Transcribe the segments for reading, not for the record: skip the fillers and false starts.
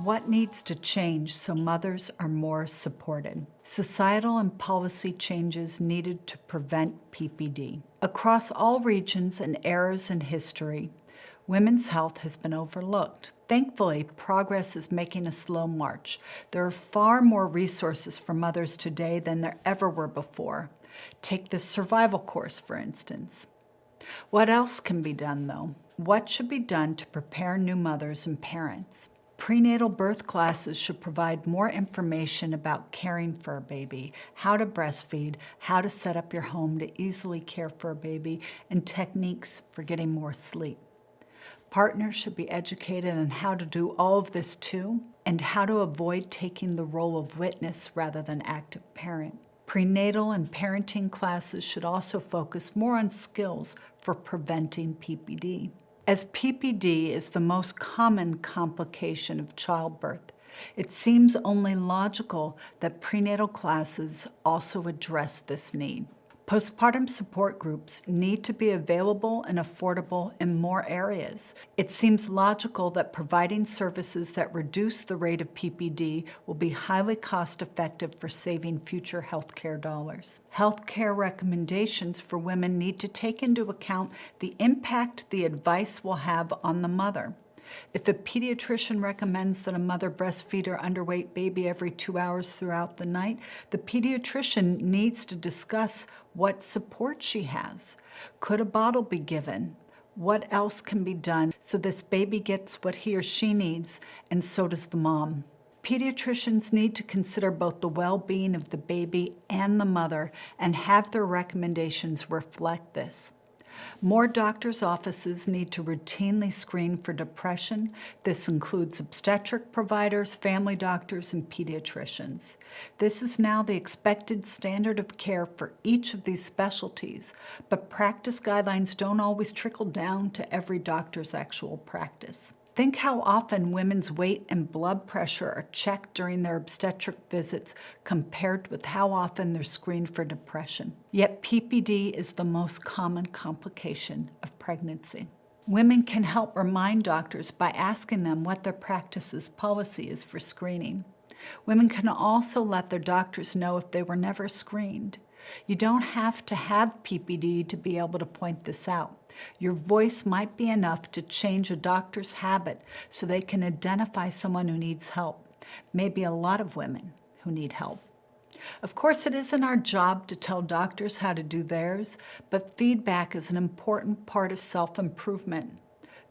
What needs to change so mothers are more supported? Societal and policy changes needed to prevent PPD. Across all regions and eras in history, women's health has been overlooked. Thankfully, progress is making a slow march. There are far more resources for mothers today than there ever were before. Take the survival course, for instance. What else can be done, though? What should be done to prepare new mothers and parents? Prenatal birth classes should provide more information about caring for a baby, how to breastfeed, how to set up your home to easily care for a baby, and techniques for getting more sleep. Partners should be educated on how to do all of this too, and how to avoid taking the role of witness rather than active parent. Prenatal and parenting classes should also focus more on skills for preventing PPD. As PPD is the most common complication of childbirth, it seems only logical that prenatal classes also address this need. Postpartum support groups need to be available and affordable in more areas. It seems logical that providing services that reduce the rate of PPD will be highly cost-effective for saving future healthcare dollars. Healthcare recommendations for women need to take into account the impact the advice will have on the mother. If a pediatrician recommends that a mother breastfeed her underweight baby every 2 hours throughout the night, the pediatrician needs to discuss what support she has. Could a bottle be given? What else can be done so this baby gets what he or she needs, and so does the mom? Pediatricians need to consider both the well-being of the baby and the mother and have their recommendations reflect this. More doctors' offices need to routinely screen for depression. This includes obstetric providers, family doctors, and pediatricians. This is now the expected standard of care for each of these specialties, but practice guidelines don't always trickle down to every doctor's actual practice. Think how often women's weight and blood pressure are checked during their obstetric visits compared with how often they're screened for depression. Yet PPD is the most common complication of pregnancy. Women can help remind doctors by asking them what their practice's policy is for screening. Women can also let their doctors know if they were never screened. You don't have to have PPD to be able to point this out. Your voice might be enough to change a doctor's habit so they can identify someone who needs help. Maybe a lot of women who need help. Of course, it isn't our job to tell doctors how to do theirs, but feedback is an important part of self-improvement.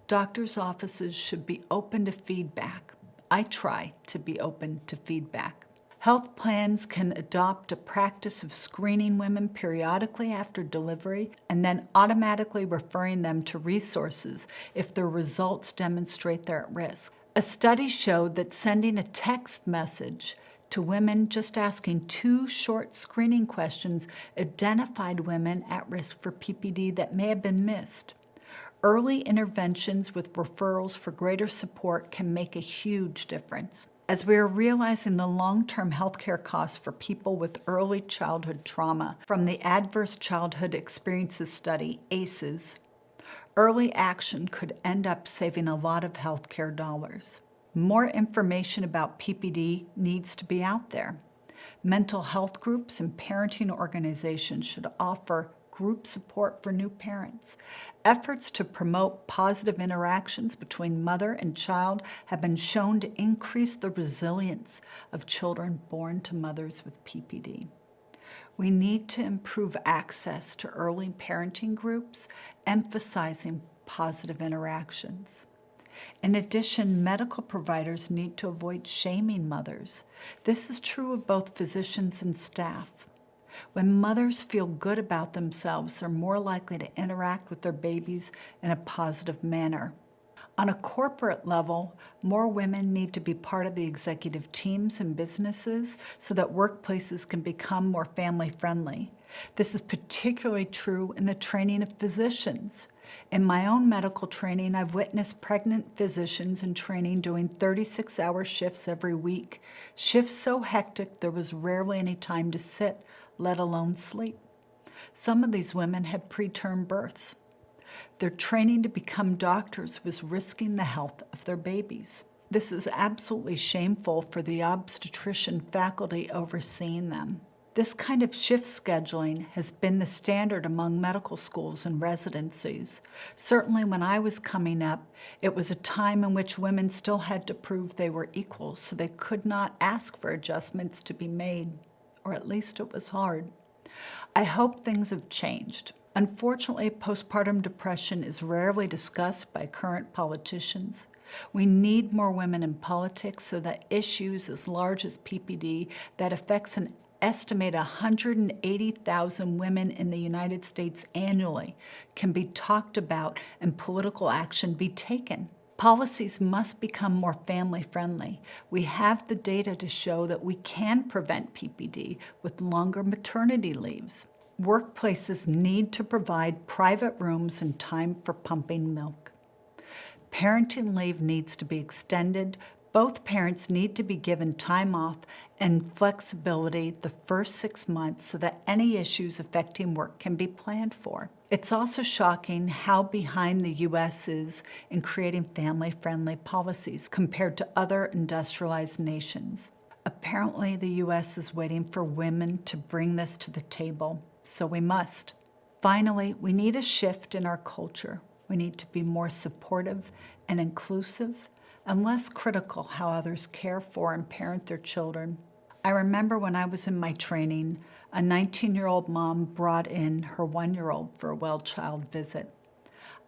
Doctors' offices should be open to feedback. I try to be open to feedback. Health plans can adopt a practice of screening women periodically after delivery and then automatically referring them to resources if their results demonstrate they're at risk. A study showed that sending a text message to women just asking 2 short screening questions identified women at risk for PPD that may have been missed. Early interventions with referrals for greater support can make a huge difference. As we are realizing the long-term healthcare costs for people with early childhood trauma from the Adverse Childhood Experiences Study, ACEs, early action could end up saving a lot of healthcare dollars. More information about PPD needs to be out there. Mental health groups and parenting organizations should offer group support for new parents. Efforts to promote positive interactions between mother and child have been shown to increase the resilience of children born to mothers with PPD. We need to improve access to early parenting groups, emphasizing positive interactions. In addition, medical providers need to avoid shaming mothers. This is true of both physicians and staff. When mothers feel good about themselves, they're more likely to interact with their babies in a positive manner. On a corporate level, more women need to be part of the executive teams and businesses so that workplaces can become more family-friendly. This is particularly true in the training of physicians. In my own medical training, I've witnessed pregnant physicians in training doing 36-hour shifts every week, shifts so hectic there was rarely any time to sit, let alone sleep. Some of these women had preterm births. Their training to become doctors was risking the health of their babies. This is absolutely shameful for the obstetrician faculty overseeing them. This kind of shift scheduling has been the standard among medical schools and residencies. Certainly when I was coming up, it was a time in which women still had to prove they were equal, so they could not ask for adjustments to be made, or at least it was hard. I hope things have changed. Unfortunately, postpartum depression is rarely discussed by current politicians. We need more women in politics so that issues as large as PPD that affects an estimate 180,000 women in the United States annually can be talked about and political action be taken. Policies must become more family-friendly. We have the data to show that we can prevent PPD with longer maternity leaves. Workplaces need to provide private rooms and time for pumping milk. Parenting leave needs to be extended. Both parents need to be given time off and flexibility the first 6 months so that any issues affecting work can be planned for. It's also shocking how behind the U.S. is in creating family-friendly policies compared to other industrialized nations. Apparently, the U.S. is waiting for women to bring this to the table, so we must. Finally, we need a shift in our culture. We need to be more supportive and inclusive and less critical how others care for and parent their children. I remember when I was in my training, a 19-year-old mom brought in her 1-year-old for a well-child visit.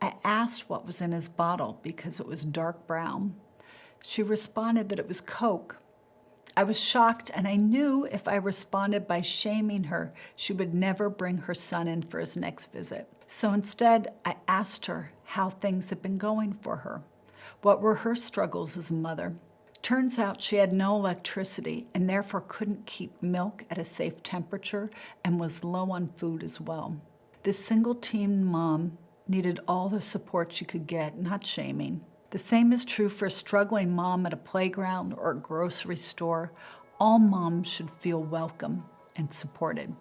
I asked what was in his bottle because it was dark brown. She responded that it was Coke. I was shocked, and I knew if I responded by shaming her, she would never bring her son in for his next visit. So instead, I asked her how things had been going for her. What were her struggles as a mother? Turns out she had no electricity and therefore couldn't keep milk at a safe temperature and was low on food as well. This single-teen mom needed all the support she could get, not shaming. The same is true for a struggling mom at a playground or a grocery store. All moms should feel welcome and supported.